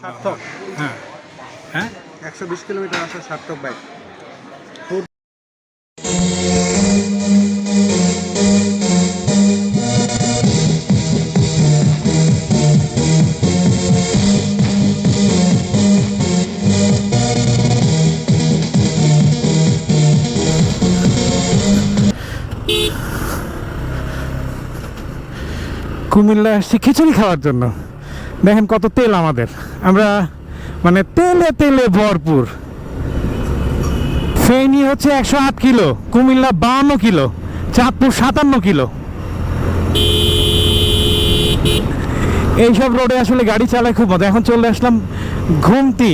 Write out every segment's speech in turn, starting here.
সার্থক। হ্যাঁ হ্যাঁ 120 কিলোমিটার আসা সার্থক বাইক। কুমিল্লা আসছি খিচুড়ি খাওয়ার জন্য। দেখেন কত তেল আমাদের, আমরা মানে তেলে তেলে ভরপুর। ফেনী হচ্ছে 108 kilo, Comilla 52 kilo, Chandpur 57 kilo. এইসব রোডে আসলে গাড়ি চালায় খুব মজা। এখন চলে আসলাম ঘুমতি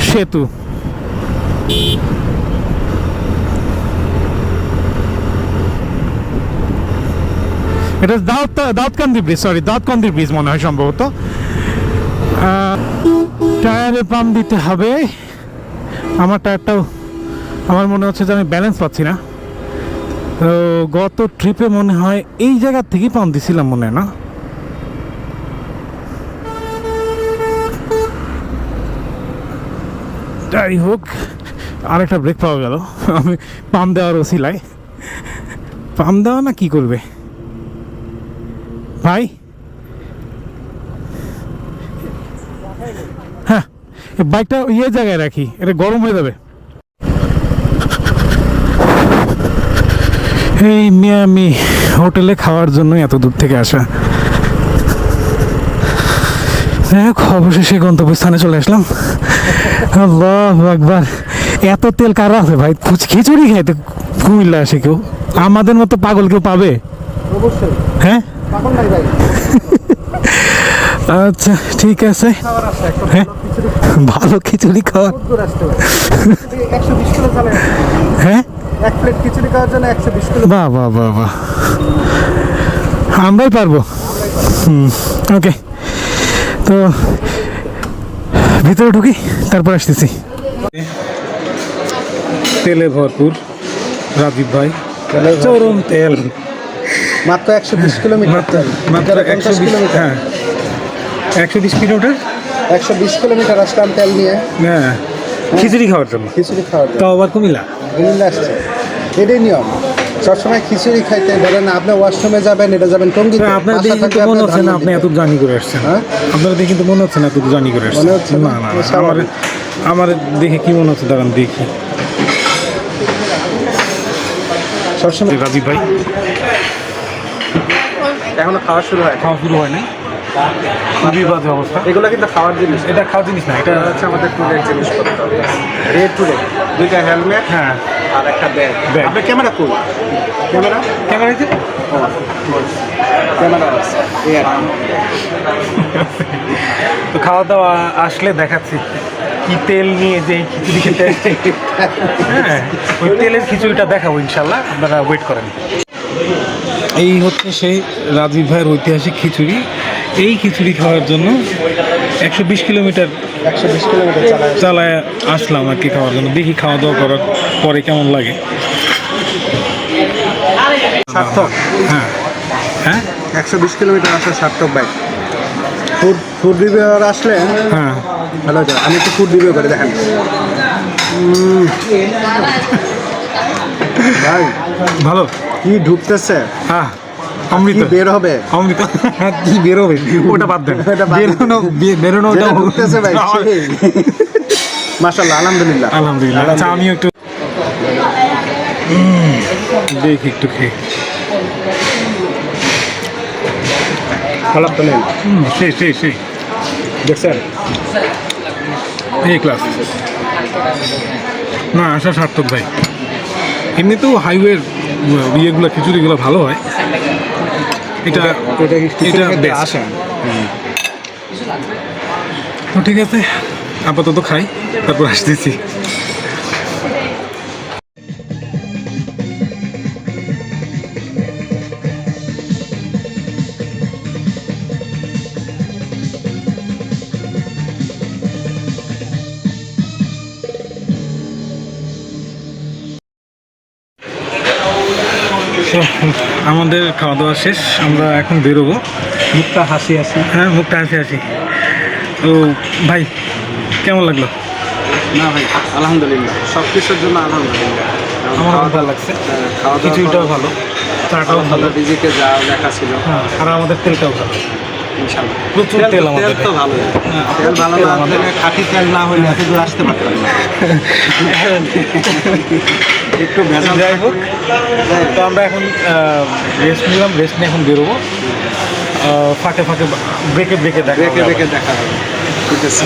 সেতু। এটা Daudkandi bridge, sorry Daudkandi bridge মনে হয় সম্ভবত। টায়ারে পাম্প দিতে হবে। আমার টায়ারটাও আমার মনে হচ্ছে যে আমি ব্যালেন্স পাচ্ছি না। তো গত ট্রিপে মনে হয় এই জায়গার থেকেই পাম্প দিছিলাম মনে হয়, না? যাই হোক, আরেকটা ব্রেক পাওয়া গেল। আমি পাম্প দেওয়ার ওসিলায়। পাম্প দেওয়া না কি করবে ভাই? হ্যাঁ, বাইকটা ইয়ে জায়গায় রাখি, এটা গরম হয়ে যাবে। এই মিয়ামি হোটেলে খাওয়ার জন্য এত দূর থেকে আসা। অবশেষে গন্তব্যস্থানে চলে আসলাম। আল্লাহু আকবার, এত তেল কারা আছে ভাই? খিচুড়ি খাইতে কুমিল্লা আসে কেউ? আমাদের মতো পাগল কেউ পাবে? অবশ্যই। হ্যাঁ, পাগল নাই ভাই। আচ্ছা ঠিক আছে। হ্যাঁ, ভালো খিচুড়ি খাওয়া। 120 কিলো চালে। হ্যাঁ, এক প্লেট খিচুড়ি খাওয়ার জন্য 120 কিলো। বাহ বাহ বাহ বাহ, আমরাই পারবো। ওকে, তো ভিতরে ঢুকি, তারপর আসতেছি। তেলে ভরপুর রাজীব ভাই, চরম তেল। মাত্র 120 কিলোমিটার। মাত্র 120 কিলোমিটার। হ্যাঁ, 120 কিলোমিটার। 120 কিলোমিটার আসলাম তেল নিয়ে। হ্যাঁ, খিচুড়ি খাওয়ার জন্য। খিচুড়ি খাওয়ার জন্য। তাও আবার কুমিল্লা। কুমিল্লা আসছে, এটাই নিয়ম। সবসময় খিচুড়ি খাইতে ধরেন না, আপনি ওয়াশরুমে যাবেন, এটা যাবেন টঙ্গিতে। আপনার দেখে কিন্তু মনে হচ্ছে না আপনি এত জার্নি করে আসছেন। হ্যাঁ, আপনার দেখে কিন্তু মনে হচ্ছে না এত জার্নি করে আসছেন। মনে হচ্ছে না না, আমার দেখে কি মনে হচ্ছে দাঁড়ান দেখি। সবসময় রাজীব ভাই এখনো খাওয়া শুরু হয়। খাওয়া শুরু হয় না, খুবই বাজে অবস্থা। এগুলো কিন্তু খাওয়ার জিনিস, এটা খাওয়ার জিনিস না, এটা হচ্ছে আমাদের ট্যুরের জিনিসপত্র। রেড ট্যুরে 2টা হেলমেট, হ্যাঁ, আর একটা ব্যাগ। ব্যাগ। আপনার ক্যামেরা কই? ক্যামেরা ক্যামেরাতে ক্যামেরা আছে। তো খাওয়া দাওয়া আসলে দেখাচ্ছি কি তেল নিয়ে যে এই খিচুড়ি খেতে আসছে। হ্যাঁ, ওই তেলের খিচুড়িটা দেখাবো ইনশাল্লাহ, আপনারা ওয়েট করেন। এই হচ্ছে সেই রাজীব ভাইয়ের ঐতিহাসিক খিচুড়ি। এই খিচুড়ি খাওয়ার জন্য 120 কিলোমিটার 120 কিলোমিটার চালায় আসলাম আর কি খাওয়ার জন্য। দেখি খাওয়া দাওয়া করার পরে কেমন লাগে। সার্থক। হ্যাঁ হ্যাঁ 120 কিলোমিটার আসা সার্থক বাইক। ফুড রিভিউয়ার আসলে হ্যাঁ, ভালো যায়। আমি একটু ফুড রিভিউ করে দেখেন ভাই, ভালো কি ঢুকতেছে, হ্যাঁ, কি অমৃত বের হবে। অমৃত কি বের হবে ওটা বাদ দেন, ওটা বাদ দেন। বেরোনো যেটা ঢুকতেছে ভাই, মাশাআল্লাহ, আলহামদুলিল্লাহ। আলহামদুলিল্লাহ। আচ্ছা, আমিও একটু দেখি, একটু খেয়ে। খারাপ তো নেই, সেই সেই সেই দেখছেন? এই ক্লাস না, আসা সার্থক ভাই। এমনিতেও হাইওয়ের ইয়েগুলো খিচুড়িগুলো ভালো হয়। এটা বেস্ট। আসেন। তো ঠিক আছে, আপাতত খাই, তারপর আসতেছি। আমাদের খাওয়া দাওয়া শেষ, আমরা এখন বেরোবো। মুখটা হাসি হাসি। হ্যাঁ, মুখটা হাসি হাসি। তো ভাই কেমন লাগলো? না ভাই, আলহামদুলিল্লাহ, সব কিছুর জন্য আলহামদুলিল্লাহ। আমার খুব ভালো লাগছে, খাওয়া খিচুড়িটাও ভালো, চাটাও ভালো, রিজিকে যা লেখা ছিল হ্যাঁ, আর আমাদের তেলটাও ভালো, ইনশাআল্লাহ। প্রচুর তেল আমাদের। তো ভালো, হ্যাঁ, তেল ভালো তেল না আমাদের। হলে, খাঁটি তেল না হলে এত দূর আসতে পারতাম না। একটু ভেজাল যাই হোক, তো আমরা এখন রেস্ট নিলাম, রেস্ট নিয়ে এখন বেরোবো। ফাঁকে ফাঁকে ব্রেকে ব্রেকে দেখা রেখে হবে রেখে আবার। দেখা হবে। ঠিক আছে।